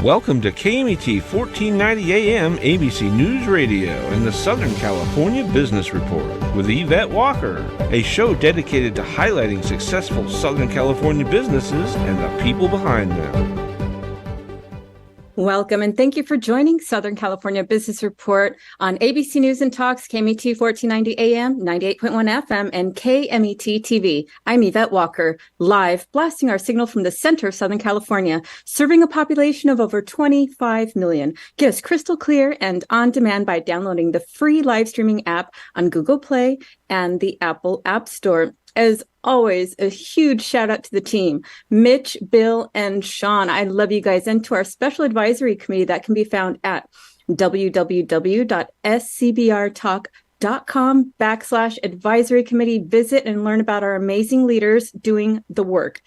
Welcome to KMET 1490 AM ABC News Radio and the Southern California Business Report with Yvette Walker, a show dedicated to highlighting successful Southern California businesses and the people behind them. Welcome and thank you for joining Southern California Business Report on ABC News and Talks, KMET 1490 AM, 98.1 FM, and KMET TV. I'm Yvette Walker, live blasting our signal from the center of Southern California, serving a population of over 25 million. Get us crystal clear and on demand by downloading the free live streaming app on Google Play and the Apple App Store. As always, a huge shout out to the team, Mitch, Bill, and Sean. I love you guys. And to our special advisory committee that can be found at www.scbrtalk.com/advisory committee. Visit and learn about our amazing leaders doing the work.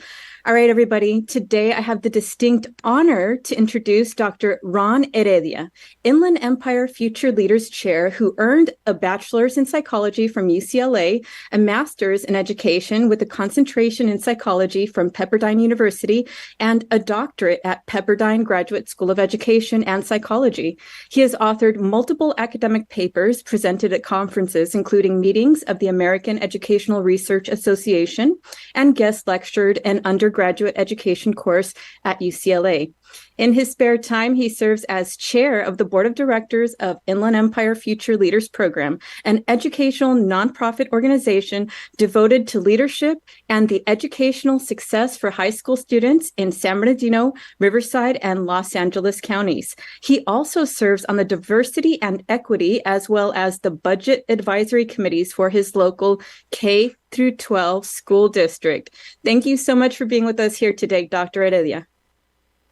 All right, everybody. Today, I have the distinct honor to introduce Dr. Ron Heredia, Inland Empire Future Leaders Chair, who earned a bachelor's in psychology from UCLA, a master's in education with a concentration in psychology from Pepperdine University, and a doctorate at Pepperdine Graduate School of Education and Psychology. He has authored multiple academic papers presented at conferences, including meetings of the American Educational Research Association, and guest lectured an undergraduate education course at UCLA. In his spare time, he serves as chair of the board of directors of Inland Empire Future Leaders Program, an educational nonprofit organization devoted to leadership and the educational success for high school students in San Bernardino, Riverside, and Los Angeles counties. He also serves on the diversity and equity as well as the budget advisory committees for his local K through 12 school district. Thank you so much for being with us here today, Dr. Heredia.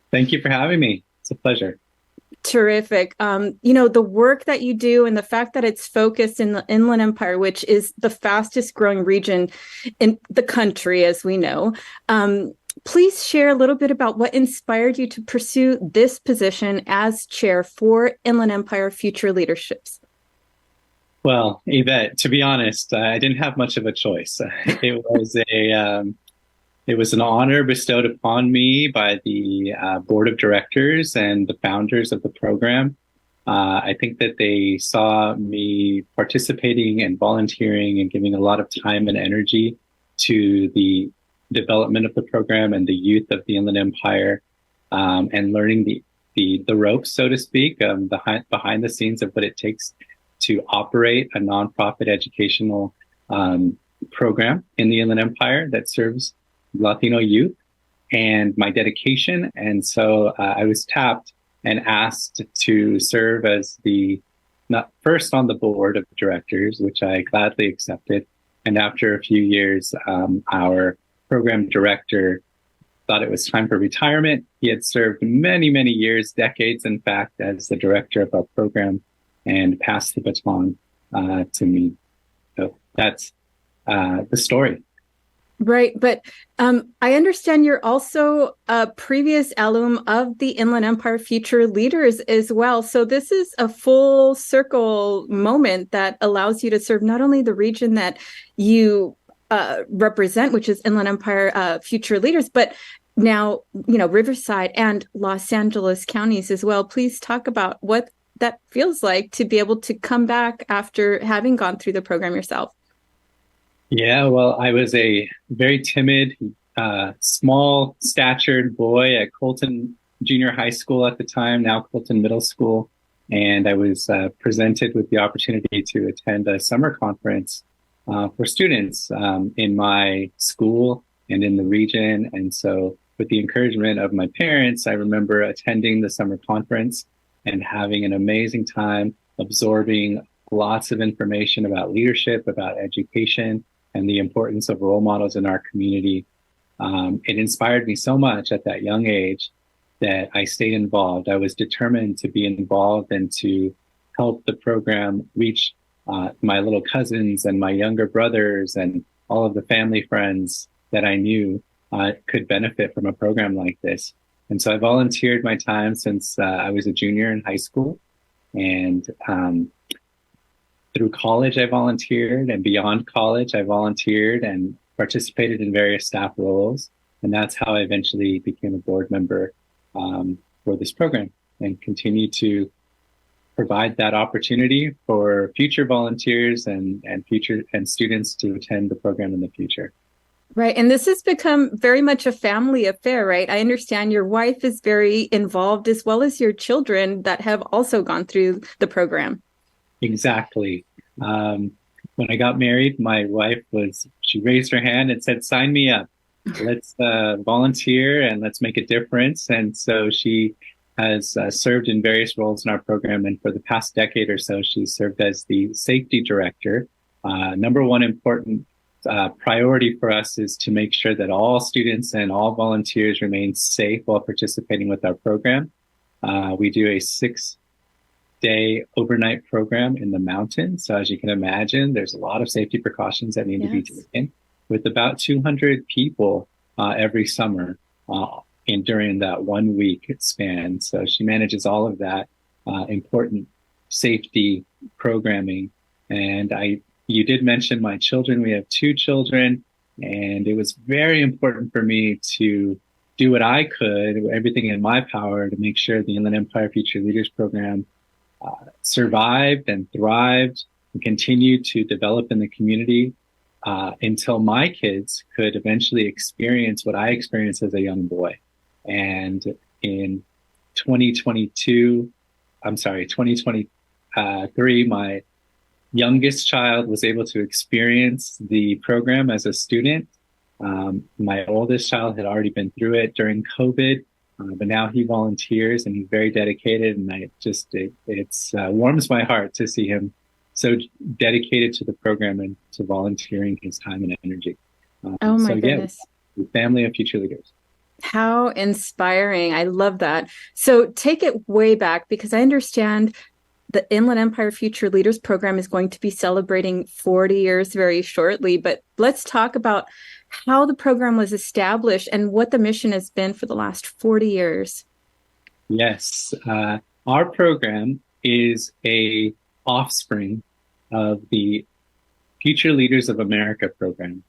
Thank you for having me. It's a pleasure. Terrific. The work that you do and the fact that it's focused in the Inland Empire, which is the fastest growing region in the country, as we know. Please share a little bit about what inspired you to pursue this position as chair for Inland Empire Future Leaderships. Well, Yvette, to be honest, I didn't have much of a choice. It was an honor bestowed upon me by the board of directors and the founders of the program. I think that they saw me participating and volunteering and giving a lot of time and energy to the development of the program and the youth of the Inland Empire, and learning the ropes, so to speak, behind the scenes of what it takes to operate a nonprofit educational program in the Inland Empire that serves Latino youth, and my dedication. And so I was tapped and asked to serve as not first on the board of directors, which I gladly accepted. And after a few years, our program director thought it was time for retirement. He had served many, many years, decades, in fact, as the director of our program, and passed the baton to me. So that's the story. Right. But I understand you're also a previous alum of the Inland Empire Future Leaders as well. So this is a full circle moment that allows you to serve not only the region that you represent, which is Inland Empire Future Leaders, but now, Riverside and Los Angeles counties as well. Please talk about what that feels like to be able to come back after having gone through the program yourself. Yeah, well, I was a very timid, small statured boy at Colton Junior High School at the time, now Colton Middle School. And I was presented with the opportunity to attend a summer conference for students in my school and in the region. And so with the encouragement of my parents, I remember attending the summer conference and having an amazing time absorbing lots of information about leadership, about education, and the importance of role models in our community. It inspired me so much at that young age that I stayed involved. I was determined to be involved and to help the program reach my little cousins and my younger brothers and all of the family friends that I knew could benefit from a program like this. And so I volunteered my time since I was a junior in high school. And through college, I volunteered, and beyond college, I volunteered and participated in various staff roles. And that's how I eventually became a board member for this program and continue to provide that opportunity for future volunteers and future and students to attend the program in the future. Right. And this has become very much a family affair, right? I understand your wife is very involved, as well as your children that have also gone through the program. Exactly. When I got married, my wife she raised her hand and said, "Sign me up. Let's volunteer and let's make a difference." And so she has served in various roles in our program. And for the past decade or so, she's served as the safety director. Number one important priority for us is to make sure that all students and all volunteers remain safe while participating with our program. We do a 6-day overnight program in the mountains. So as you can imagine, there's a lot of safety precautions that need to be taken, with about 200 people every summer during that 1 week span. So she manages all of that important safety programming. And you did mention my children. We have 2 children, and it was very important for me to do what I could, everything in my power, to make sure the Inland Empire Future Leaders Program survived and thrived and continued to develop in the community until my kids could eventually experience what I experienced as a young boy. And in 2023, my youngest child was able to experience the program as a student. My oldest child had already been through it during COVID, but now he volunteers and he's very dedicated. And it warms my heart to see him so dedicated to the program and to volunteering his time and energy. Oh my goodness. The family of future leaders. How inspiring. I love that. So take it way back, because I understand the Inland Empire Future Leaders Program is going to be celebrating 40 years very shortly, but let's talk about how the program was established and what the mission has been for the last 40 years. Yes. Our program is a offspring of the Future Leaders of America program,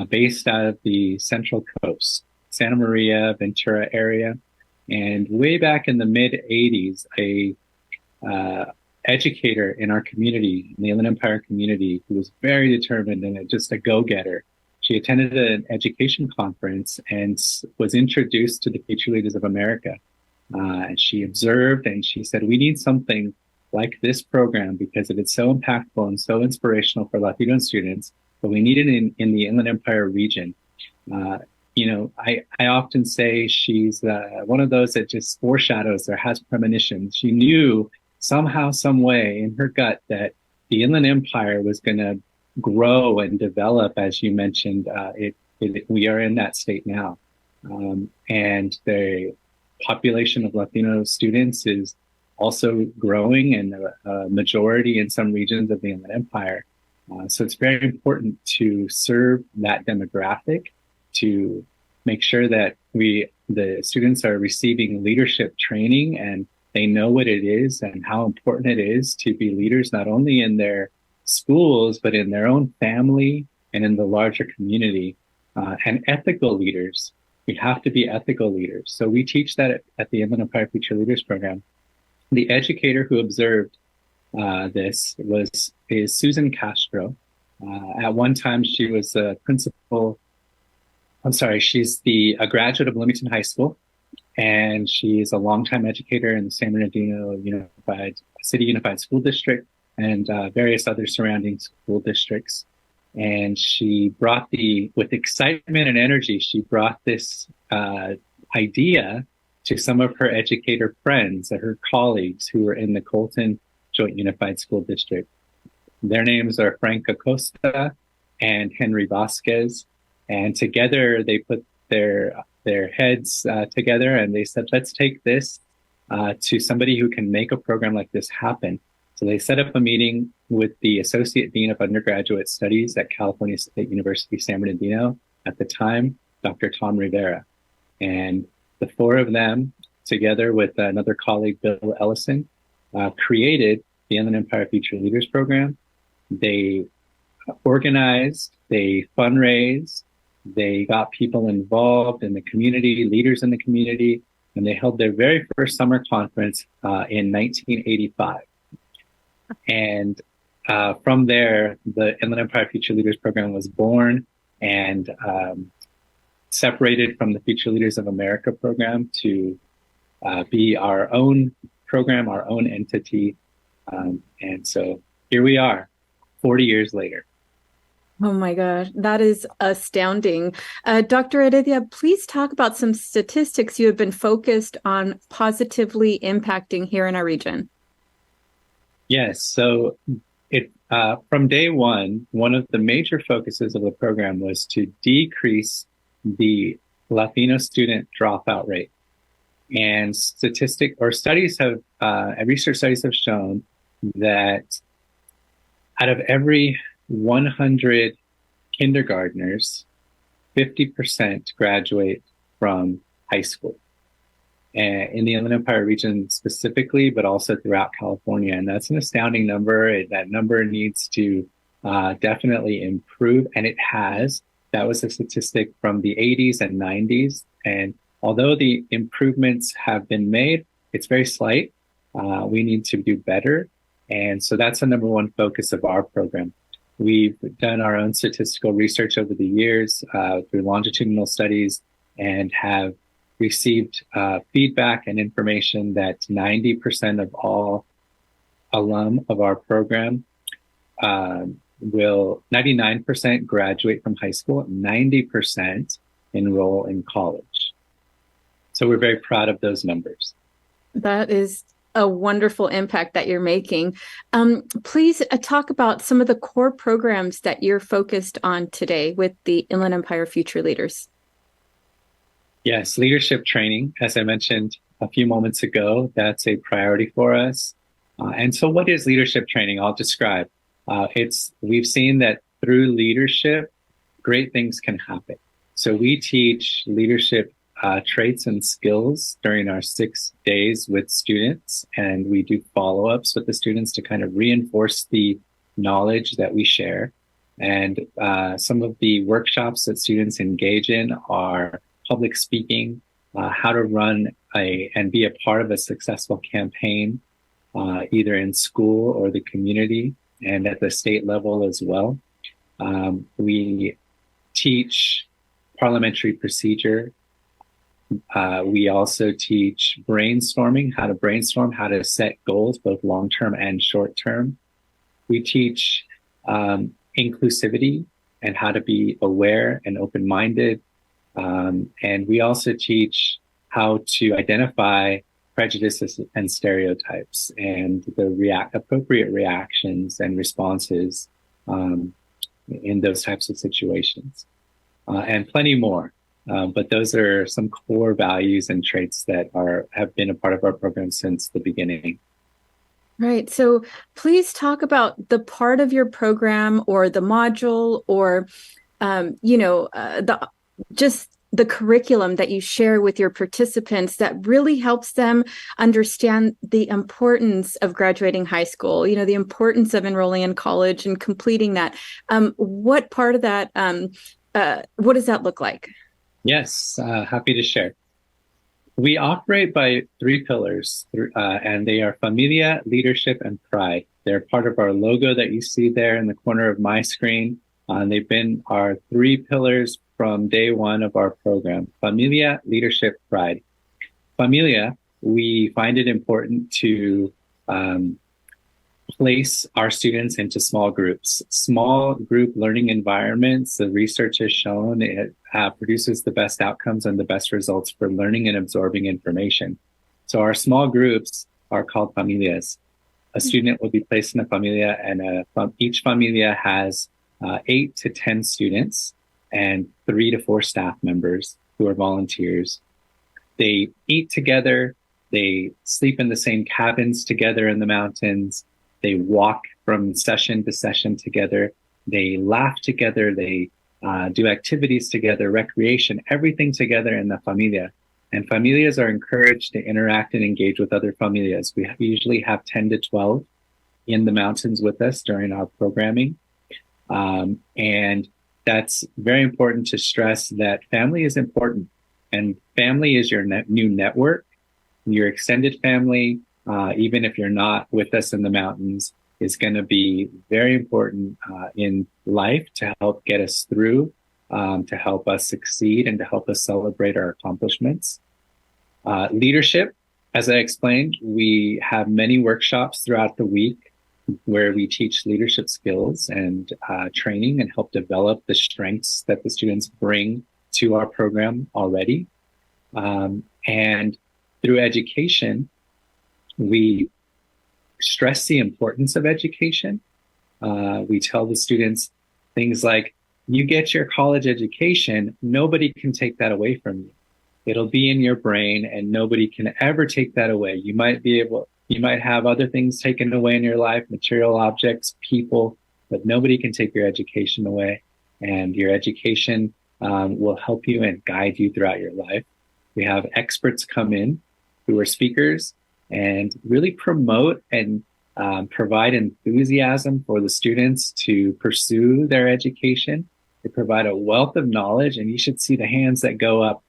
based out of the Central Coast, Santa Maria, Ventura area. And way back in the mid-'80s, a educator in our community, in the Inland Empire community, who was very determined and just a go-getter. She attended an education conference and was introduced to the Future Leaders of America. And she observed and she said, "We need something like this program because it is so impactful and so inspirational for Latino students, but we need it in the Inland Empire region." I often say she's one of those that just foreshadows or has premonitions. She knew somehow, some way in her gut that the Inland Empire was going to grow and develop. As you mentioned, we are in that state now. And the population of Latino students is also growing, and a majority in some regions of the Inland Empire. So it's very important to serve that demographic, to make sure that the students are receiving leadership training and they know what it is and how important it is to be leaders, not only in their schools, but in their own family and in the larger community, and ethical leaders. We have to be ethical leaders. So we teach that at the Inland Empire Future Leaders Program. The educator who observed this is Susan Castro. At one time, she was a she's a graduate of Bloomington High School, and she's a longtime educator in the San Bernardino City Unified School District and various other surrounding school districts. And she brought with excitement and energy, she brought this idea to some of her educator friends, her colleagues who were in the Colton Joint Unified School District. Their names are Frank Acosta and Henry Vasquez. And together they put their heads together and they said, let's take this to somebody who can make a program like this happen. So they set up a meeting with the Associate Dean of Undergraduate Studies at California State University, San Bernardino, at the time, Dr. Tom Rivera. And the 4 of them, together with another colleague, Bill Ellison, created the Inland Empire Future Leaders Program. They organized, they fundraised, they got people involved in the community, leaders in the community, and they held their very first summer conference in 1985. And from there, the Inland Empire Future Leaders Program was born and separated from the Future Leaders of America program to be our own program, our own entity. And so here we are, 40 years later. Oh my God, that is astounding. Dr. Heredia, please talk about some statistics you have been focused on positively impacting here in our region. Yes, so from day one of the major focuses of the program was to decrease the Latino student dropout rate. And research studies have shown that out of every 100 kindergartners, 50% graduate from high school. In the Inland Empire region specifically, but also throughout California. And that's an astounding number. That number needs to definitely improve, and it has. That was a statistic from the 80s and 90s. And although the improvements have been made, it's very slight. We need to do better. And so that's the number one focus of our program. We've done our own statistical research over the years through longitudinal studies and have received feedback and information that 90% of all alum of our program will 99% graduate from high school, 90% enroll in college. So we're very proud of those numbers. That is a wonderful impact that you're making. Please talk about some of the core programs that you're focused on today with the Inland Empire Future Leaders. Yes, leadership training, as I mentioned a few moments ago, that's a priority for us. And so what is leadership training? I'll describe. We've seen that through leadership, great things can happen. So we teach leadership traits and skills during our 6 days with students, and we do follow-ups with the students to kind of reinforce the knowledge that we share. And some of the workshops that students engage in are public speaking, how to run and be a part of a successful campaign, either in school or the community and at the state level as well. We teach parliamentary procedure. We also teach brainstorming, how to brainstorm, how to set goals, both long-term and short-term. We teach inclusivity and how to be aware and open-minded. And we also teach how to identify prejudices and stereotypes and the appropriate reactions and responses in those types of situations, and plenty more. But those are some core values and traits that have been a part of our program since the beginning. Right. So please talk about the part of your program or the module or, the curriculum that you share with your participants that really helps them understand the importance of graduating high school, the importance of enrolling in college and completing that. What part of that, what does that look like? Yes, happy to share. We operate by 3 pillars, and they are familia, leadership, and pride. They're part of our logo that you see there in the corner of my screen. They've been our 3 pillars from day one of our program: familia, leadership, pride. Familia, we find it important to place our students into small groups. Small group learning environments, the research has shown it produces the best outcomes and the best results for learning and absorbing information. So our small groups are called familias. A student will be placed in a familia, and each familia has 8 to 10 students and 3 to 4 staff members who are volunteers. They eat together, they sleep in the same cabins together in the mountains, they walk from session to session together, they laugh together, they do activities together, recreation, everything together in the familia. And familias are encouraged to interact and engage with other familias. We usually have 10 to 12 in the mountains with us during our programming. And that's very important to stress that family is important, and family is your new network. your extended family, even if you're not with us in the mountains, is going to be very important in life to help get us through, to help us succeed, and to help us celebrate our accomplishments. Leadership, as I explained, we have many workshops throughout the week where we teach leadership skills and training and help develop the strengths that the students bring to our program already. And through education, we stress the importance of education. We tell the students things like, you get your college education, nobody can take that away from you. It'll be in your brain and nobody can ever take that away. You might have other things taken away in your life, material objects, people, but nobody can take your education away. And your education will help you and guide you throughout your life. We have experts come in who are speakers and really promote and provide enthusiasm for the students to pursue their education. They provide a wealth of knowledge, and you should see the hands that go up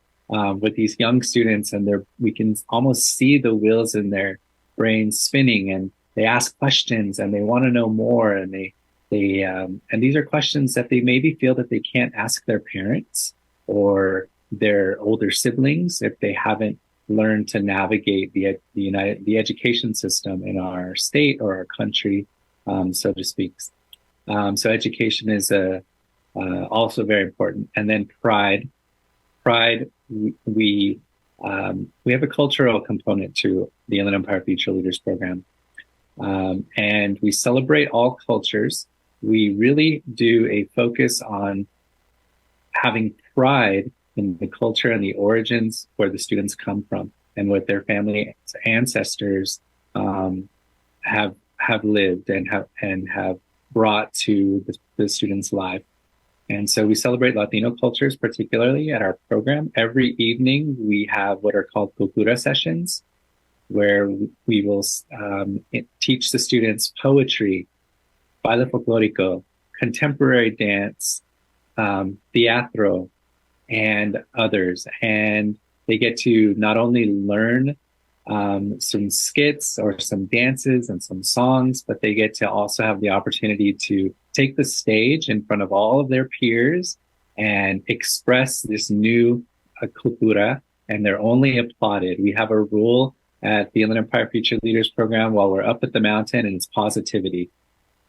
with these young students, and we can almost see the wheels in their brains spinning, and they ask questions and they want to know more, and and these are questions that they maybe feel that they can't ask their parents or their older siblings if they haven't learned to navigate the education system in our state or our country, so to speak. So education is also very important. And then pride, we have a cultural component to the Inland Empire Future Leaders Program, and we celebrate all cultures. We really do a focus on having pride in the culture and the origins where the students come from and what their family ancestors have lived and have brought to the students' life. And so we celebrate Latino cultures, particularly at our program. Every evening, we have what are called cultura sessions, where we will teach the students poetry, baile folklorico, contemporary dance, teatro, and others. And they get to not only learn some skits or some dances and some songs, but they get to also have the opportunity to take the stage in front of all of their peers and express this new cultura, and they're only applauded. We have a rule at the Inland Empire Future Leaders Program while we're up at the mountain, and it's positivity.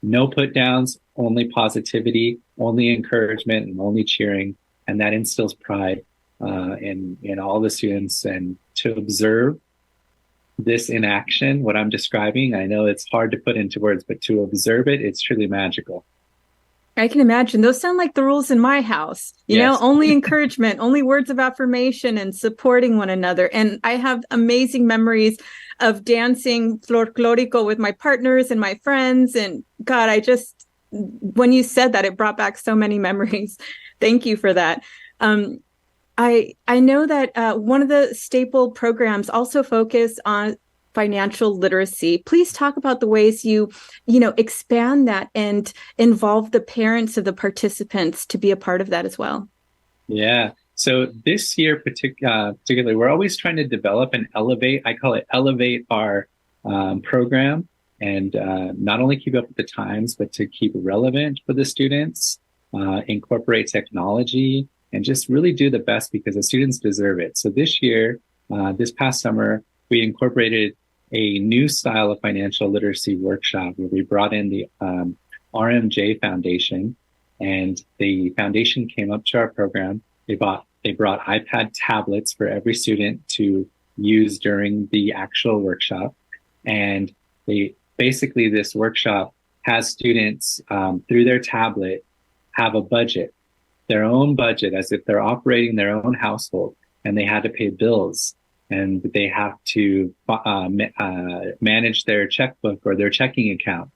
No put downs, only positivity, only encouragement, and only cheering. And that instills pride in all the students. And to observe this in action, what I'm describing, I know it's hard to put into words, but to observe it, it's truly magical. I can imagine. Those sound like the rules in my house. You know, only encouragement, only words of affirmation and supporting one another. And I have amazing memories of dancing folklorico with my partners and my friends. And God, when you said that, it brought back so many memories. Thank you for that. I know that one of the staple programs also focus on financial literacy. Please talk about the ways you expand that and involve the parents of the participants to be a part of that as well. Yeah. So this year particularly, we're always trying to develop and elevate, I call it elevate our program, and not only keep up with the times, but to keep relevant for the students, incorporate technology, and just really do the best because the students deserve it. So this year, this past summer, we incorporated a new style of financial literacy workshop where we brought in the RMJ Foundation, and the foundation came up to our program. They brought iPad tablets for every student to use during the actual workshop. And this workshop has students through their tablet have a budget, their own budget, as if they're operating their own household, and they had to pay bills, and they have to manage their checkbook or their checking account,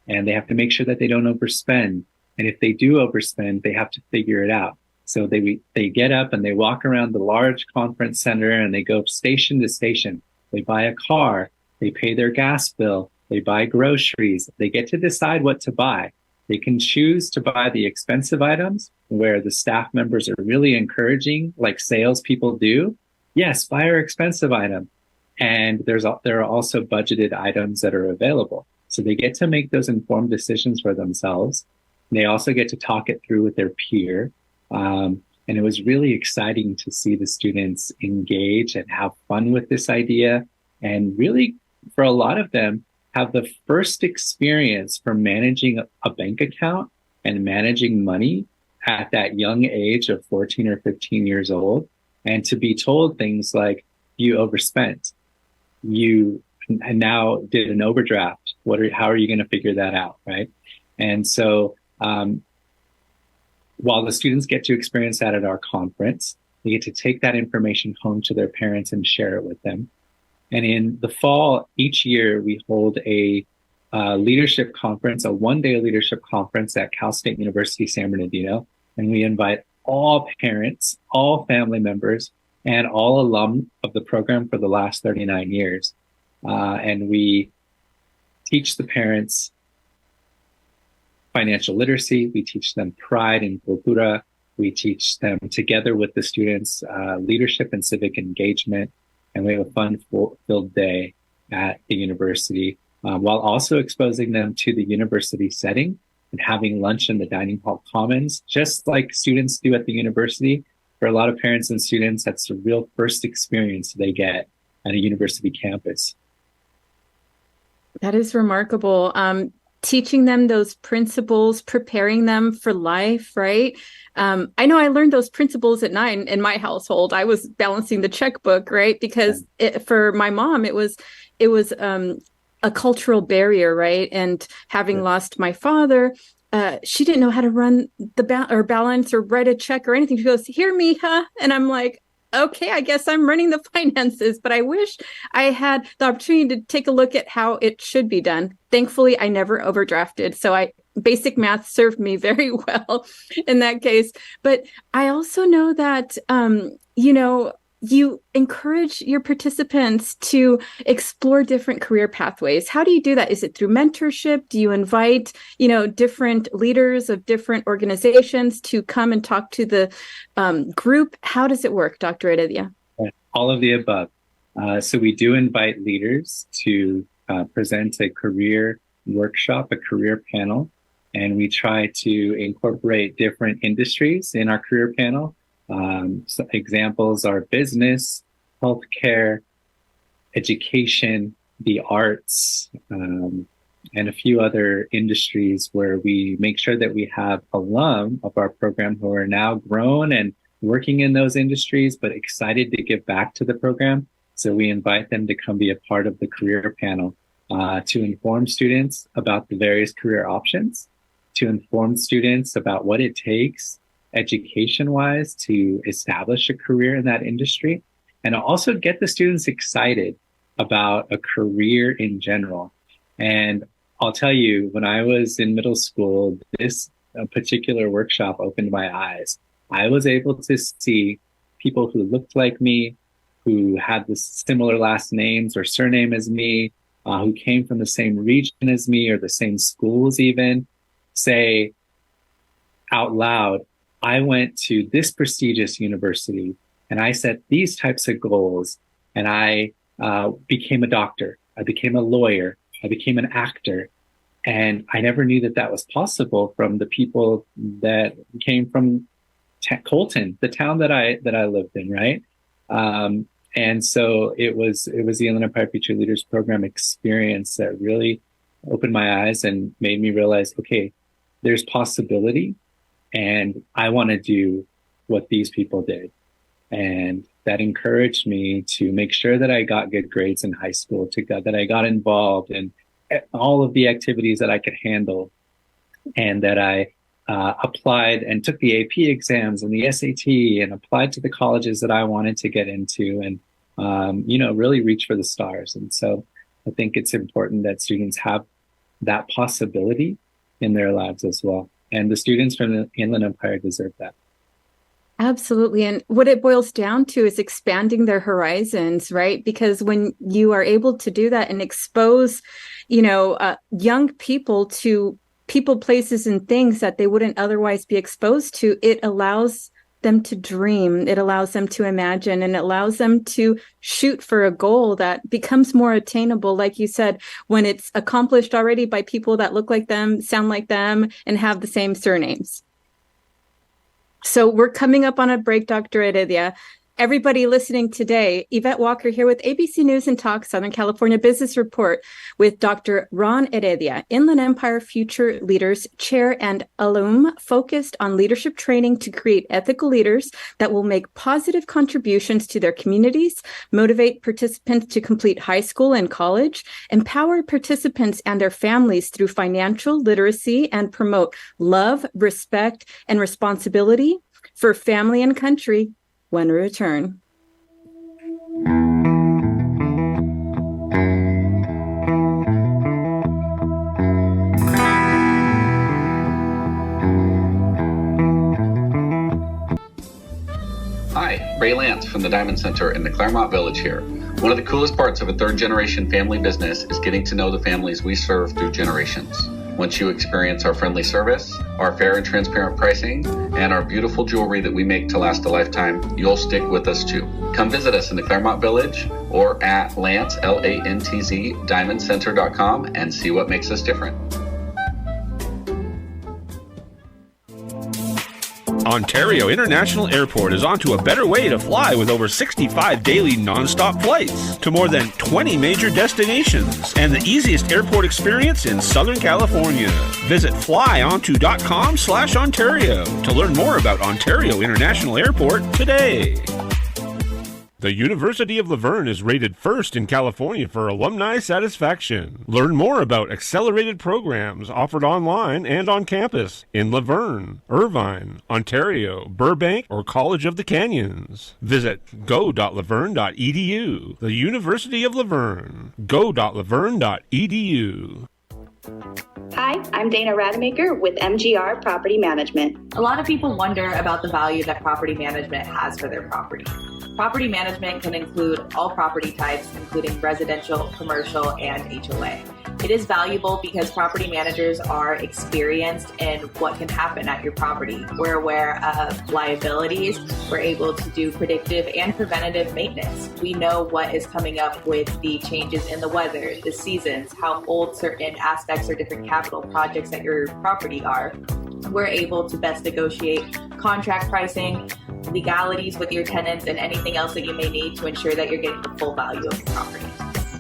and they have to make sure that they don't overspend. And if they do overspend, they have to figure it out. So they get up and they walk around the large conference center and they go station to station. They buy a car, they pay their gas bill, they buy groceries, they get to decide what to buy. They can choose to buy the expensive items where the staff members are really encouraging, like salespeople do. Yes, buy our expensive item. And there are also budgeted items that are available. So they get to make those informed decisions for themselves. They also get to talk it through with their peer. And it was really exciting to see the students engage and have fun with this idea. And really, for a lot of them, have the first experience for managing a bank account and managing money at that young age of 14 or 15 years old. And to be told things like, you overspent, you now did an overdraft. How are you going to figure that out, right? And so while the students get to experience that at our conference, they get to take that information home to their parents and share it with them. And in the fall, each year, we hold a leadership conference, a one-day leadership conference at Cal State University, San Bernardino. And we invite all parents, all family members, and all alum of the program for the last 39 years. And we teach the parents financial literacy. We teach them pride and cultura. We teach them, together with the students, leadership and civic engagement. And we have a fun-filled day at the university, while also exposing them to the university setting and having lunch in the dining hall commons, just like students do at the university. For a lot of parents and students, that's the real first experience they get at a university campus. That is remarkable. Teaching them those principles, preparing them for life, right? I know I learned those principles at 9 in my household. I was balancing the checkbook, right? Because for my mom, it was a cultural barrier, right? And having lost my father, she didn't know how to run or balance or write a check or anything. She goes, "Here, mija," and I'm like, okay, I guess I'm running the finances, but I wish I had the opportunity to take a look at how it should be done. Thankfully, I never overdrafted. So basic math served me very well in that case. But I also know that, you encourage your participants to explore different career pathways. How do you do that? Is it through mentorship? Do you invite, different leaders of different organizations to come and talk to the group? How does it work, Dr. Heredia? All of the above. So we do invite leaders to present a career workshop, a career panel, and we try to incorporate different industries in our career panel. So examples are business, healthcare, education, the arts, and a few other industries where we make sure that we have alum of our program who are now grown and working in those industries, but excited to give back to the program. So we invite them to come be a part of the career panel to inform students about the various career options, to inform students about what it takes education-wise to establish a career in that industry, and also get the students excited about a career in general. And I'll tell you, when I was in middle school, this particular workshop opened my eyes. I was able to see people who looked like me, who had the similar last names or surname as me, who came from the same region as me or the same schools even, say out loud, I went to this prestigious university and I set these types of goals, and I became a doctor, I became a lawyer, I became an actor. And I never knew that that was possible from the people that came from Colton, the town that I lived in, right? And so it was the Inland Empire Future Leaders Program experience that really opened my eyes and made me realize, okay, there's possibility, and I want to do what these people did. And that encouraged me to make sure that I got good grades in high school, that I got involved in all of the activities that I could handle, and that I applied and took the AP exams and the SAT and applied to the colleges that I wanted to get into, and really reach for the stars. And so I think it's important that students have that possibility in their lives as well. And the students from the Inland Empire deserve that. Absolutely. And what it boils down to is expanding their horizons, right? Because when you are able to do that and expose, young people to people, places, and things that they wouldn't otherwise be exposed to, it allows them to dream. It allows them to imagine, and it allows them to shoot for a goal that becomes more attainable, like you said, when it's accomplished already by people that look like them, sound like them, and have the same surnames. So we're coming up on a break, Dr. Heredia. Everybody listening today, Yvette Walker here with ABC News and Talk Southern California Business Report with Dr. Ron Heredia, Inland Empire Future Leaders Chair and alum, focused on leadership training to create ethical leaders that will make positive contributions to their communities, motivate participants to complete high school and college, empower participants and their families through financial literacy, and promote love, respect, and responsibility for family and country. When we return. Hi, Ray Lance from the Diamond Center in the Claremont Village here. One of the coolest parts of a third-generation family business is getting to know the families we serve through generations. Once you experience our friendly service, our fair and transparent pricing, and our beautiful jewelry that we make to last a lifetime, you'll stick with us too. Come visit us in the Claremont Village or at Lantz, L-A-N-T-Z, diamondcenter.com and see what makes us different. Ontario International Airport is onto a better way to fly with over 65 daily nonstop flights to more than 20 major destinations and the easiest airport experience in Southern California. Visit flyonto.com/Ontario to learn more about Ontario International Airport today. The University of La Verne is rated first in California for alumni satisfaction. Learn more about accelerated programs offered online and on campus in La Verne, Irvine, Ontario, Burbank, or College of the Canyons. Visit go.laverne.edu. The University of La Verne. go.laverne.edu. Hi, I'm Dana Rademacher with MGR Property Management. A lot of people wonder about the value that property management has for their property. Property management can include all property types, including residential, commercial, and HOA. It is valuable because property managers are experienced in what can happen at your property. We're aware of liabilities. We're able to do predictive and preventative maintenance. We know what is coming up with the changes in the weather, the seasons, how old certain aspects or different capital projects at your property are. We're able to best negotiate contract pricing, legalities with your tenants, and anything else that you may need to ensure that you're getting the full value of your property.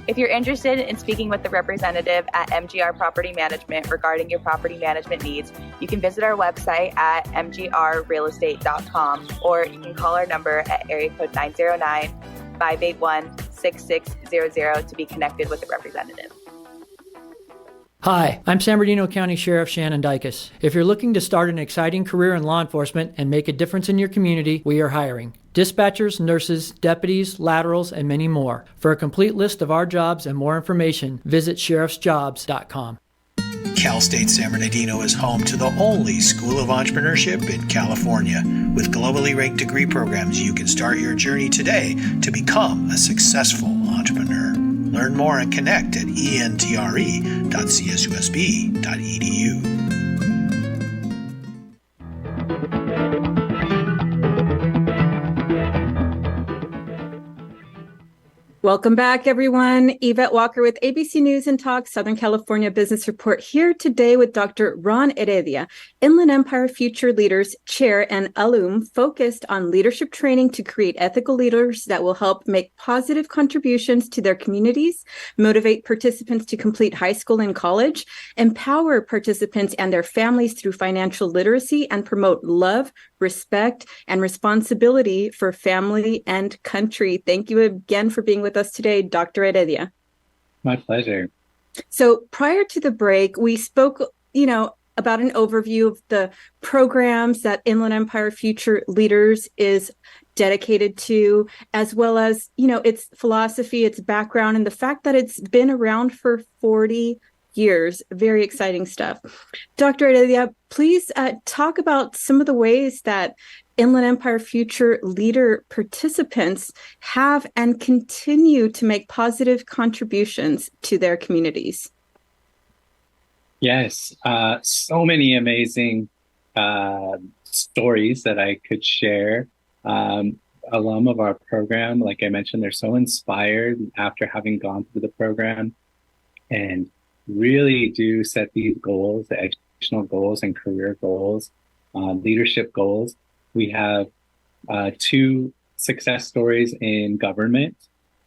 If you're interested in speaking with the representative at MGR Property Management regarding your property management needs, you can visit our website at mgrrealestate.com, or you can call our number at area code 909-581-6600 to be connected with the representative. Hi, I'm San Bernardino County Sheriff Shannon Dykes. If you're looking to start an exciting career in law enforcement and make a difference in your community, we are hiring dispatchers, nurses, deputies, laterals, and many more. For a complete list of our jobs and more information, visit sheriffsjobs.com. Cal State San Bernardino is home to the only school of entrepreneurship in California. With globally ranked degree programs, you can start your journey today to become a successful entrepreneur. Learn more and connect at entre.csusb.edu. Welcome back, everyone. Yvette Walker with ABC News and Talk Southern California Business Report, here today with Dr. Ron Heredia, Inland Empire Future Leaders Chair and alum, focused on leadership training to create ethical leaders that will help make positive contributions to their communities, motivate participants to complete high school and college, empower participants and their families through financial literacy, and promote love, respect, and responsibility for family and country. Thank you again for being with us today, Dr. Heredia. My pleasure. So prior to the break, we spoke, about an overview of the programs that Inland Empire Future Leaders is dedicated to, as well as, its philosophy, its background, and the fact that it's been around for 40 years. Very exciting stuff. Dr. Heredia, please talk about some of the ways that Inland Empire Future Leader participants have and continue to make positive contributions to their communities. Yes, so many amazing stories that I could share. Alum of our program, like I mentioned, they're so inspired after having gone through the program and really do set these goals, the educational goals and career goals, leadership goals. We have 2 success stories in government,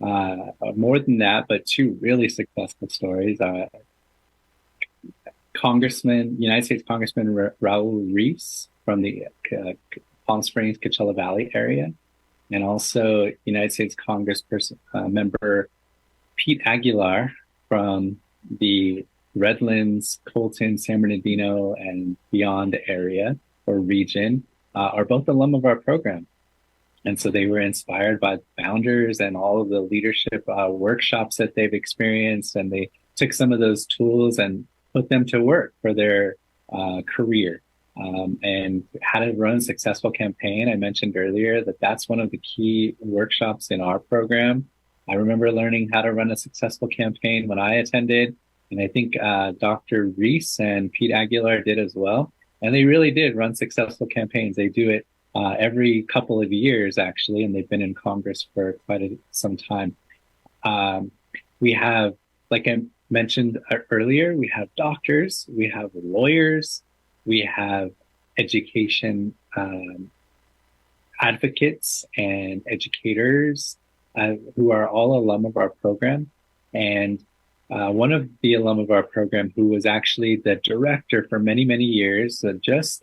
more than that, but 2 really successful stories. United States Congressman Raul Reese from the Palm Springs, Coachella Valley area, and also United States Congressperson member Pete Aguilar from the Redlands, Colton, San Bernardino, and beyond area or region are both alum of our program. And so they were inspired by the founders and all of the leadership workshops that they've experienced, and they took some of those tools and put them to work for their career. And how to run a successful campaign. I mentioned earlier that that's one of the key workshops in our program. I remember learning how to run a successful campaign when I attended, and I think Dr. Reese and Pete Aguilar did as well. And they really did run successful campaigns. They do it every couple of years, actually, and they've been in Congress for quite some time. We have, like I mentioned earlier, we have doctors, we have lawyers, we have education advocates and educators who are all alum of our program. And one of the alum of our program who was actually the director for many, many years, just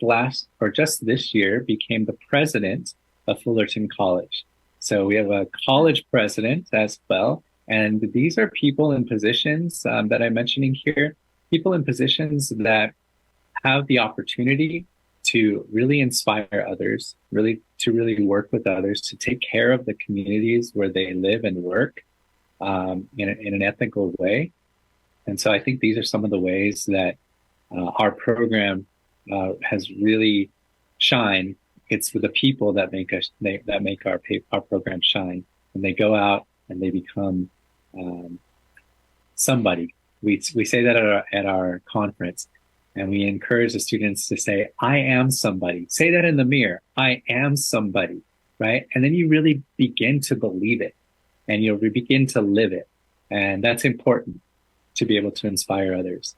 this year became the president of Fullerton College. So we have a college president as well. And these are people in positions that I'm mentioning here, people in positions that have the opportunity to really inspire others, to really work with others, to take care of the communities where they live and work in an ethical way. And so I think these are some of the ways that our program has really shined. It's the people that make our program shine. And they go out and they become somebody. We say that at our conference. And we encourage the students to say, I am somebody. Say that in the mirror. I am somebody, right? And then you really begin to believe it and you'll begin to live it. And that's important to be able to inspire others.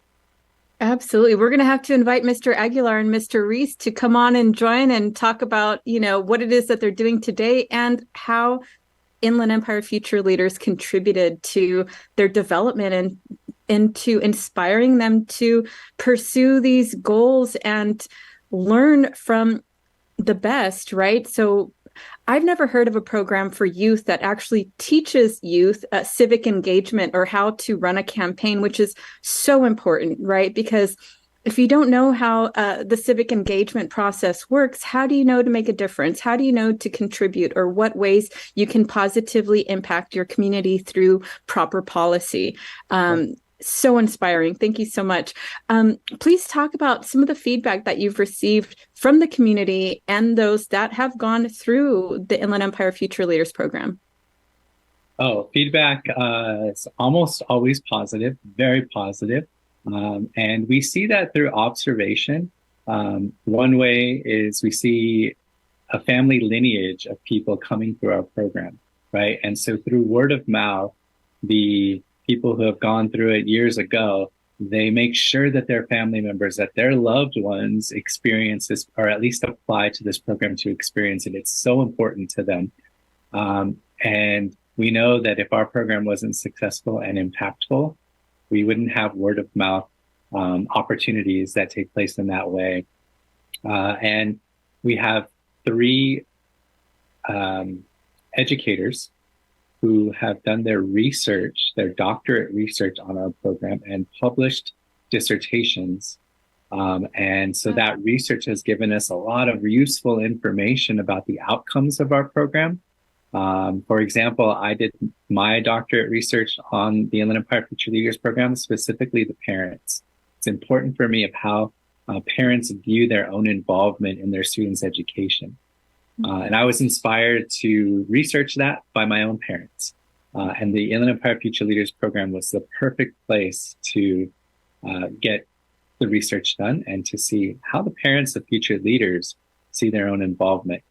Absolutely. We're going to have to invite Mr. Aguilar and Mr. Reese to come on and join and talk about, what it is that they're doing today and how Inland Empire Future Leaders contributed to their development and into inspiring them to pursue these goals and learn from the best, right? So I've never heard of a program for youth that actually teaches youth civic engagement or how to run a campaign, which is so important, right? Because if you don't know how the civic engagement process works, how do you know to make a difference? How do you know to contribute, or what ways you can positively impact your community through proper policy? So inspiring. Thank you so much. Please talk about some of the feedback that you've received from the community and those that have gone through the Inland Empire Future Leaders program. Oh, feedback is almost always positive, very positive. And we see that through observation. One way is we see a family lineage of people coming through our program, right? And so through word of mouth, the people who have gone through it years ago, they make sure that their family members, that their loved ones experience this, or at least apply to this program to experience it. It's so important to them. And we know that if our program wasn't successful and impactful, we wouldn't have word of mouth opportunities that take place in that way. And we have 3 educators who have done their research, their doctorate research on our program and published dissertations. And so that research has given us a lot of useful information about the outcomes of our program. For example, I did my doctorate research on the Inland Empire Future Leaders program, specifically the parents. It's important for me of how parents view their own involvement in their students' education. And I was inspired to research that by my own parents. And the Inland Empire Future Leaders program was the perfect place to get the research done and to see how the parents of future leaders see their own involvement.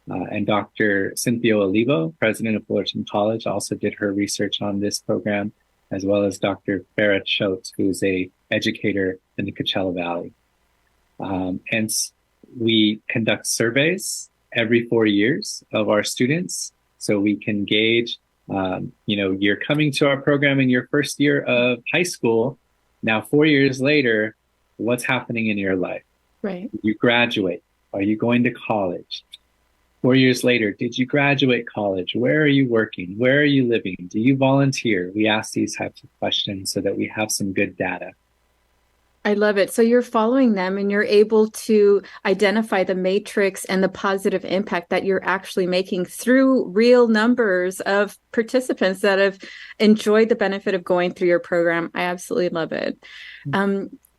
And Dr. Cynthia Olivo, president of Fullerton College, also did her research on this program, as well as Dr. Farah Schultz, who's a educator in the Coachella Valley. And we conduct surveys every 4 years of our students, so we can gauge, you're coming to our program in your first year of high school. Now, 4 years later, what's happening in your life? Right. You graduate. Are you going to college? 4 years later, did you graduate college? Where are you working? Where are you living? Do you volunteer? We ask these types of questions so that we have some good data. I love it. So you're following them and you're able to identify the matrix and the positive impact that you're actually making through real numbers of participants that have enjoyed the benefit of going through your program. I absolutely love it.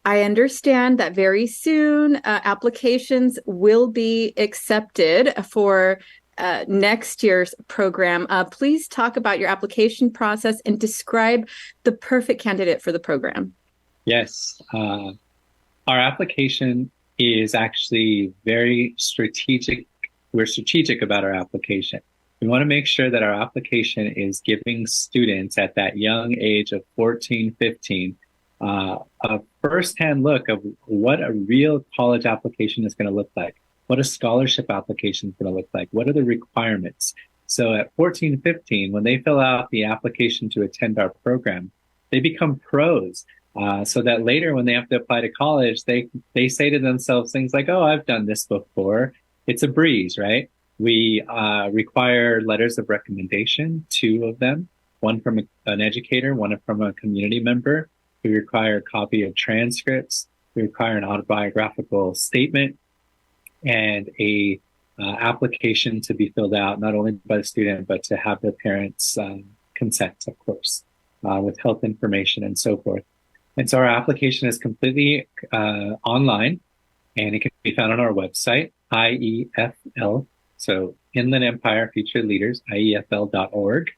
I understand that very soon applications will be accepted for next year's program. Please talk about your application process and describe the perfect candidate for the program. Yes. Our application is actually very strategic. We're strategic about our application. We want to make sure that our application is giving students at that young age of 14, 15, a firsthand look of what a real college application is going to look like, what a scholarship application is going to look like, what are the requirements. So at 14, 15, when they fill out the application to attend our program, they become pros. So that later when they have to apply to college, they say to themselves things like, oh, I've done this before. It's a breeze, right? We require letters of recommendation, 2 of them, one from an educator, one from a community member. We require a copy of transcripts. We require an autobiographical statement and a application to be filled out, not only by the student, but to have their parents' consent, of course, with health information and so forth. And so our application is completely online, and it can be found on our website, IEFL, so Inland Empire Future Leaders, IEFL.org.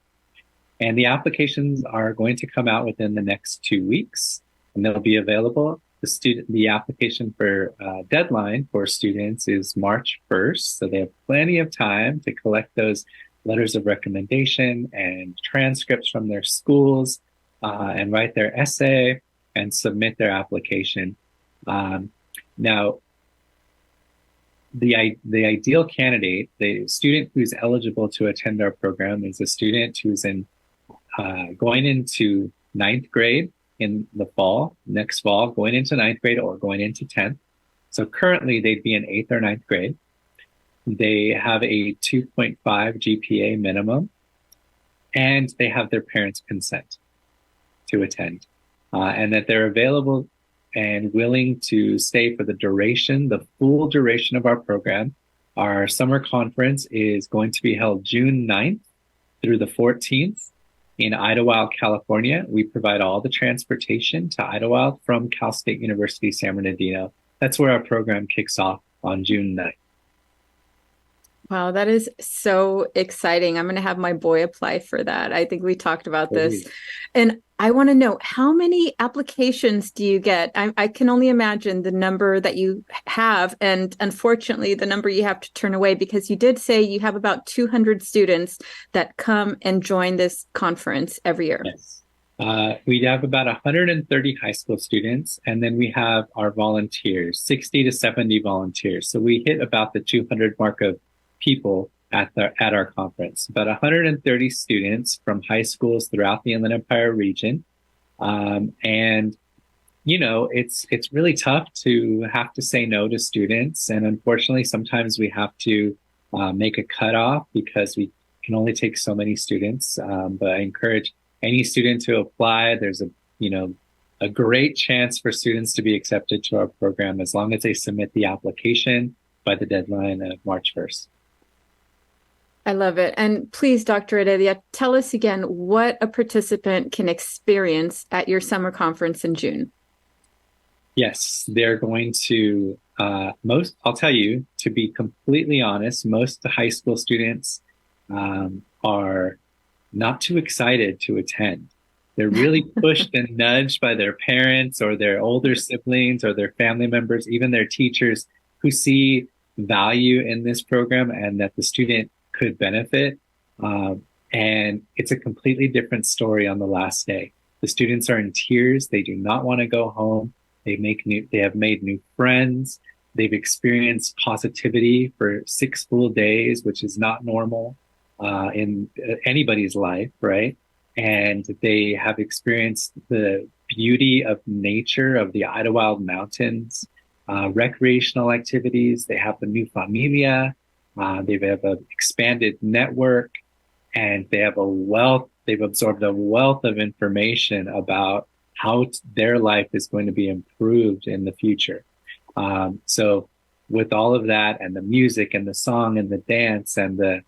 And the applications are going to come out within the next 2 weeks, and they'll be available. The application for deadline for students is March 1st, so they have plenty of time to collect those letters of recommendation and transcripts from their schools and write their essay and submit their application. Now, the ideal candidate, the student who's eligible to attend our program, is a student who's going into 9th grade in the fall, next fall, going into 9th grade or going into 10th. So currently they'd be in 8th or 9th grade. They have a 2.5 GPA minimum, and they have their parents' consent to attend. And that they're available and willing to stay for the full duration of our program. Our summer conference is going to be held June 9th through the 14th in Idlewild, California. We provide all the transportation to Idlewild from Cal State University, San Bernardino. That's where our program kicks off on June 9th. Wow, that is so exciting. I'm going to have my boy apply for that. I think we talked about this. And I want to know, how many applications do you get? I can only imagine the number that you have, and unfortunately, the number you have to turn away, because you did say you have about 200 students that come and join this conference every year. Yes. We have about 130 high school students, and then we have our volunteers, 60 to 70 volunteers. So we hit about the 200 mark of people at our conference. About 130 students from high schools throughout the Inland Empire region. And it's really tough to have to say no to students. And unfortunately, sometimes we have to make a cutoff because we can only take so many students. But I encourage any student to apply. There's a great chance for students to be accepted to our program as long as they submit the application by the deadline of March 1st. I love it. And please, Dr. Heredia, tell us again what a participant can experience at your summer conference in June. Yes, they're going to, I'll tell you, to be completely honest, most of the high school students are not too excited to attend. They're really pushed and nudged by their parents or their older siblings or their family members, even their teachers, who see value in this program and that the student could benefit. And it's a completely different story on the last day. The students are in tears. They do not want to go home. They have made new friends. They've experienced positivity for 6 full days, which is not normal in anybody's life, right? And they have experienced the beauty of nature, of the Idlewild Mountains, recreational activities. They have the new familia. They have an expanded network, and they've absorbed a wealth of information about how their life is going to be improved in the future. So with all of that, and the music and the song and the dance and the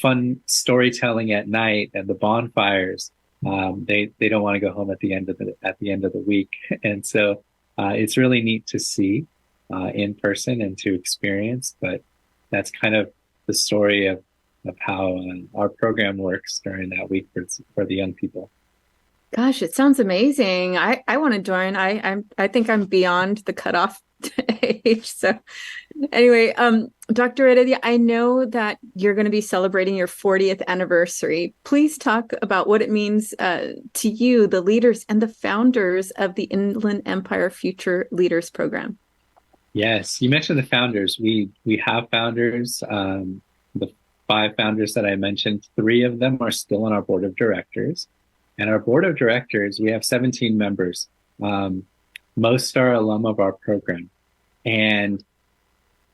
fun storytelling at night and the bonfires, they don't want to go home at the end of the week. And so it's really neat to see in person and to experience, but that's kind of the story of how our program works during that week for the young people. Gosh, it sounds amazing. I want to join. I think I'm beyond the cutoff age. So anyway, Dr. Heredia, I know that you're going to be celebrating your 40th anniversary. Please talk about what it means to you, the leaders and the founders of the Inland Empire Future Leaders Program. Yes, you mentioned the founders. We have founders. The 5 founders that I mentioned, 3 of them are still on our board of directors. And our board of directors, we have 17 members. Most are alum of our program. And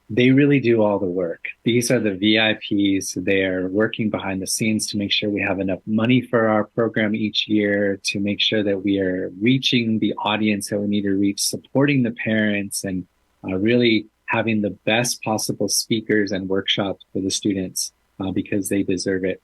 they really do all the work. These are the VIPs. They're working behind the scenes to make sure we have enough money for our program each year, to make sure that we are reaching the audience that we need to reach, supporting the parents, and really having the best possible speakers and workshops for the students because they deserve it.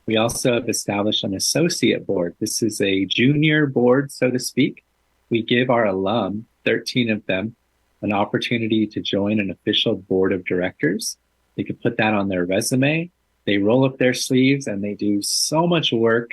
We also have established an associate board. This is a junior board, so to speak. We give our alum, 13 of them, an opportunity to join an official board of directors. They could put that on their resume. They roll up their sleeves and they do so much work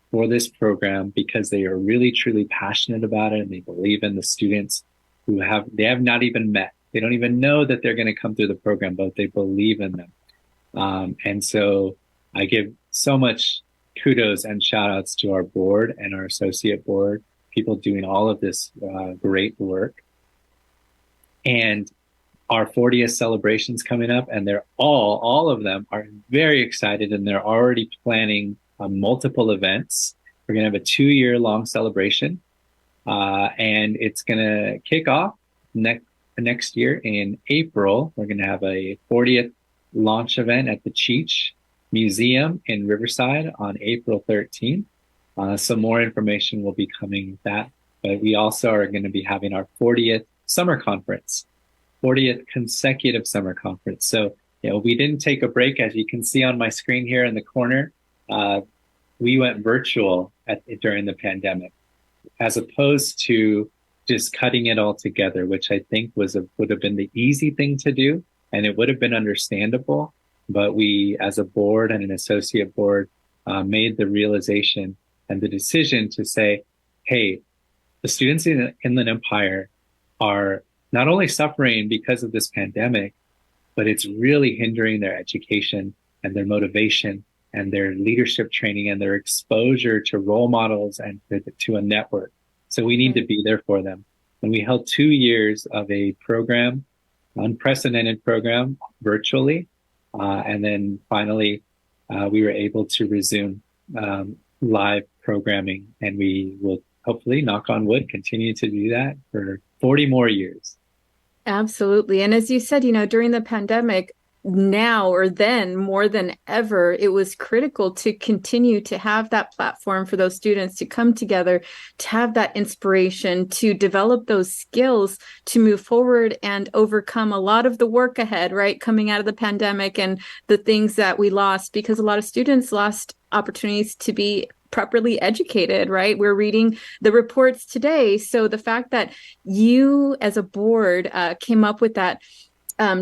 for this program because they are really, truly passionate about it, and they believe in the students who they have not even met. They don't even know that they're going to come through the program, but they believe in them. And so I give so much kudos and shout outs to our board and our associate board, people doing all of this great work. And our 40th celebrations coming up, and they're all of them are very excited, and they're already planning multiple events. We're going to have a 2-year-long celebration, and it's going to kick off next year in April. We're going to have a 40th launch event at the Cheech Museum in Riverside on April 13th. Some more information will be coming with that, but we also are going to be having our 40th summer conference, 40th consecutive summer conference. So, we didn't take a break. As you can see on my screen here in the corner, we went virtual during the pandemic, as opposed to just cutting it all together, which I think would have been the easy thing to do, and it would have been understandable. But we, as a board and an associate board, made the realization and the decision to say, hey, the students in the Inland Empire are not only suffering because of this pandemic, but it's really hindering their education and their motivation and their leadership training and their exposure to role models and to a network. So we need to be there for them. And we held 2 years of a program, unprecedented program, virtually. And then finally, we were able to resume live programming, and we will hopefully, knock on wood, continue to do that for 40 more years. Absolutely. And as you said, during the pandemic, now or then more than ever, it was critical to continue to have that platform for those students to come together, to have that inspiration, to develop those skills to move forward and overcome a lot of the work ahead, right? Coming out of the pandemic and the things that we lost, because a lot of students lost opportunities to be properly educated, right? We're reading the reports today. So the fact that you as a board came up with that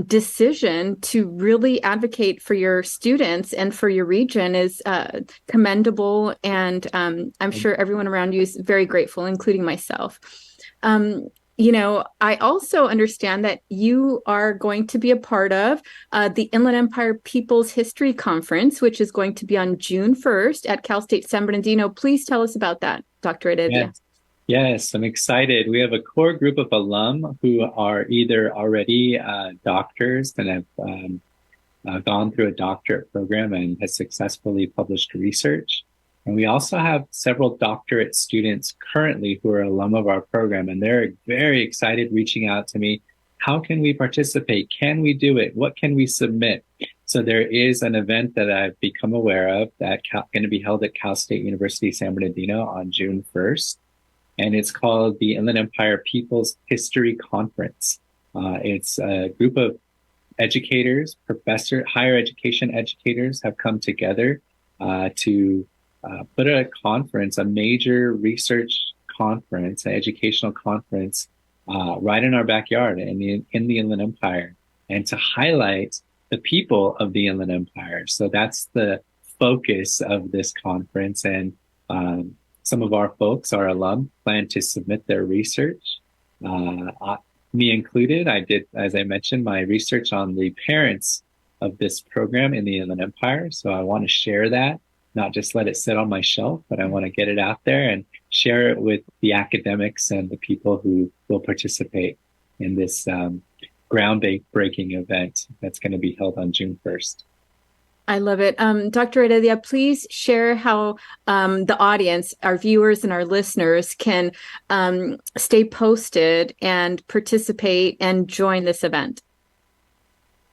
decision to really advocate for your students and for your region is commendable. And I'm sure everyone around you is very grateful, including myself. I also understand that you are going to be a part of the Inland Empire People's History Conference, which is going to be on June 1st at Cal State San Bernardino. Please tell us about that, Dr. Heredia. Yes, I'm excited. We have a core group of alum who are either already doctors and have gone through a doctorate program and has successfully published research. And we also have several doctorate students currently who are alum of our program, and they're very excited, reaching out to me. How can we participate? Can we do it? What can we submit? So there is an event that I've become aware of that's going to be held at Cal State University, San Bernardino on June 1st. And it's called the Inland Empire People's History Conference. It's a group of educators, higher education educators have come together to put a conference, a major research conference, an educational conference, right in our backyard in the Inland Empire, and to highlight the people of the Inland Empire. So that's the focus of this conference. And some of our folks, our alum, plan to submit their research. Me included, I did, as I mentioned, my research on the parents of this program in the Inland Empire. So I want to share that, not just let it sit on my shelf, but I want to get it out there and share it with the academics and the people who will participate in this groundbreaking event that's going to be held on June 1st. I love it. Dr. Heredia, please share how the audience, our viewers and our listeners can stay posted and participate and join this event.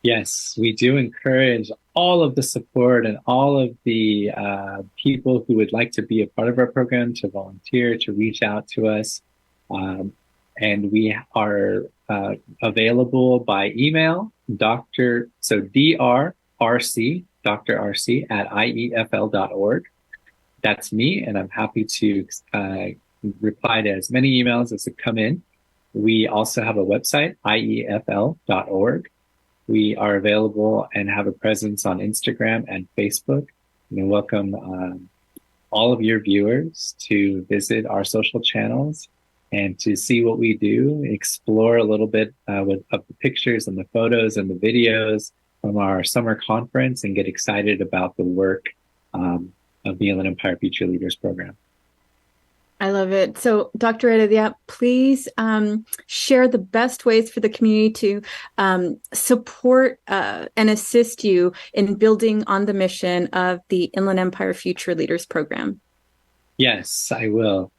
Yes, we do encourage all of the support and all of the people who would like to be a part of our program to volunteer, to reach out to us. And we are available by email, Dr. RC at iefl.org. That's me, and I'm happy to reply to as many emails as come in. We also have a website, iefl.org. We are available and have a presence on Instagram and Facebook. We welcome all of your viewers to visit our social channels and to see what we do, explore a little bit of the pictures and the photos and the videos from our summer conference, and get excited about the work of the Inland Empire Future Leaders Program. I love it. So, Dr. Heredia, please share the best ways for the community to support and assist you in building on the mission of the Inland Empire Future Leaders Program. Yes, I will.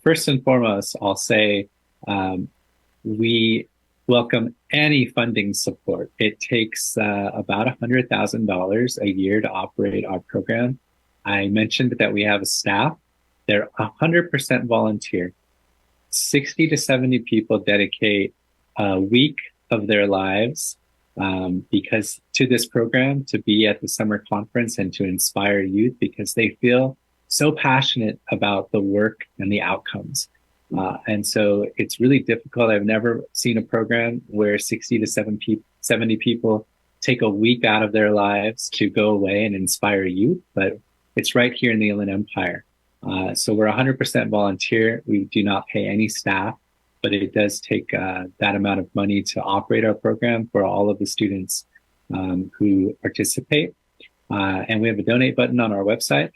First and foremost, I'll say we welcome any funding support. It takes about $100,000 a year to operate our program. I mentioned that we have a staff. They're 100% volunteer. 60 to 70 people dedicate a week of their lives because to this program, to be at the summer conference and to inspire youth, because they feel so passionate about the work and the outcomes. And so it's really difficult. I've never seen a program where 60 to 70 people take a week out of their lives to go away and inspire youth, but it's right here in the Inland Empire. So we're 100% volunteer. We do not pay any staff, but it does take that amount of money to operate our program for all of the students who participate. And we have a donate button on our website.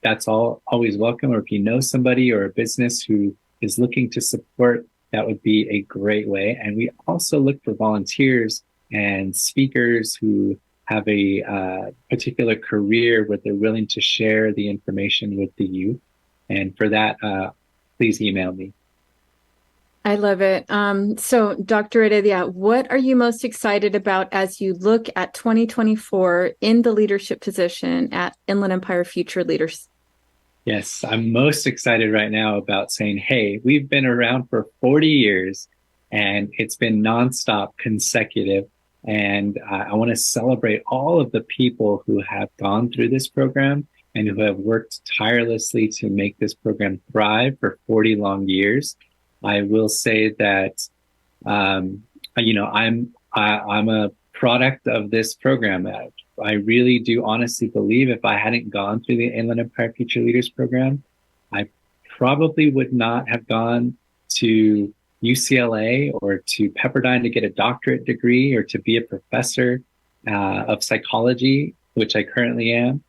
That's always welcome. Or if you know somebody or a business who is looking to support, that would be a great way. And we also look for volunteers and speakers who have a particular career where they're willing to share the information with the youth. And for that, please email me. I love it. So, Dr. Heredia, what are you most excited about as you look at 2024 in the leadership position at Inland Empire Future Leaders? Yes, I'm most excited right now about saying, hey, we've been around for 40 years and it's been nonstop consecutive. And I want to celebrate all of the people who have gone through this program and who have worked tirelessly to make this program thrive for 40 long years. I will say that, I'm a product of this program. I really do honestly believe if I hadn't gone through the Inland Empire Future Leaders Program, I probably would not have gone to UCLA or to Pepperdine to get a doctorate degree or to be a professor of psychology, which I currently am,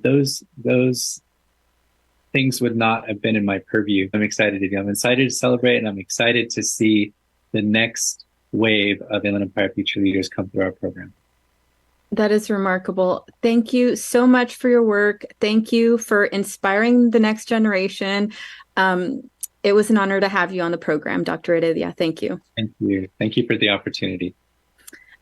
those things would not have been in my purview. I'm excited to celebrate, and I'm excited to see the next wave of Inland Empire future leaders come through our program. That is remarkable. Thank you so much for your work. Thank you for inspiring the next generation. It was an honor to have you on the program, Dr. Heredia. Thank you. Thank you. Thank you for the opportunity.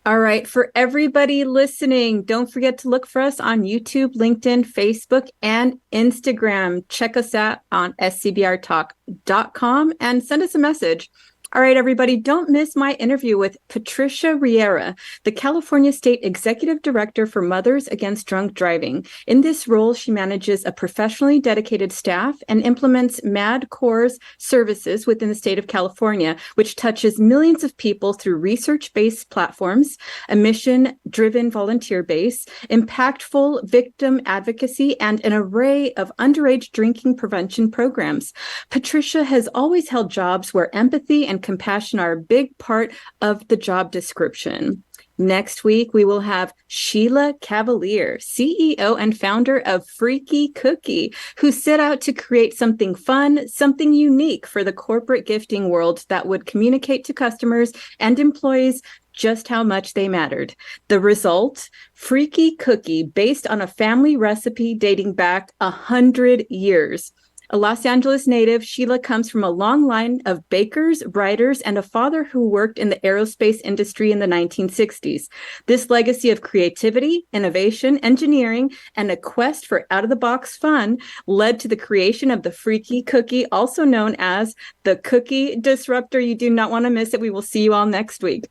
All right. For everybody listening, don't forget to look for us on YouTube, LinkedIn, Facebook, and Instagram. Check us out on scbrtalk.com and send us a message. All right, everybody, don't miss my interview with Patricia Riera, the California State Executive Director for Mothers Against Drunk Driving. In this role, she manages a professionally dedicated staff and implements MADCOR's services within the state of California, which touches millions of people through research-based platforms, a mission-driven volunteer base, impactful victim advocacy, and an array of underage drinking prevention programs. Patricia has always held jobs where empathy and compassion are a big part of the job description. Next week, we will have Sheila Cavalier, CEO and founder of Freaky Cookie, who set out to create something fun, something unique for the corporate gifting world that would communicate to customers and employees just how much they mattered. The result, Freaky Cookie, based on a family recipe dating back 100 years. A Los Angeles native, Sheila comes from a long line of bakers, writers, and a father who worked in the aerospace industry in the 1960s. This legacy of creativity, innovation, engineering, and a quest for out-of-the-box fun led to the creation of the Freaky Cookie, also known as the Cookie Disruptor. You do not want to miss it. We will see you all next week.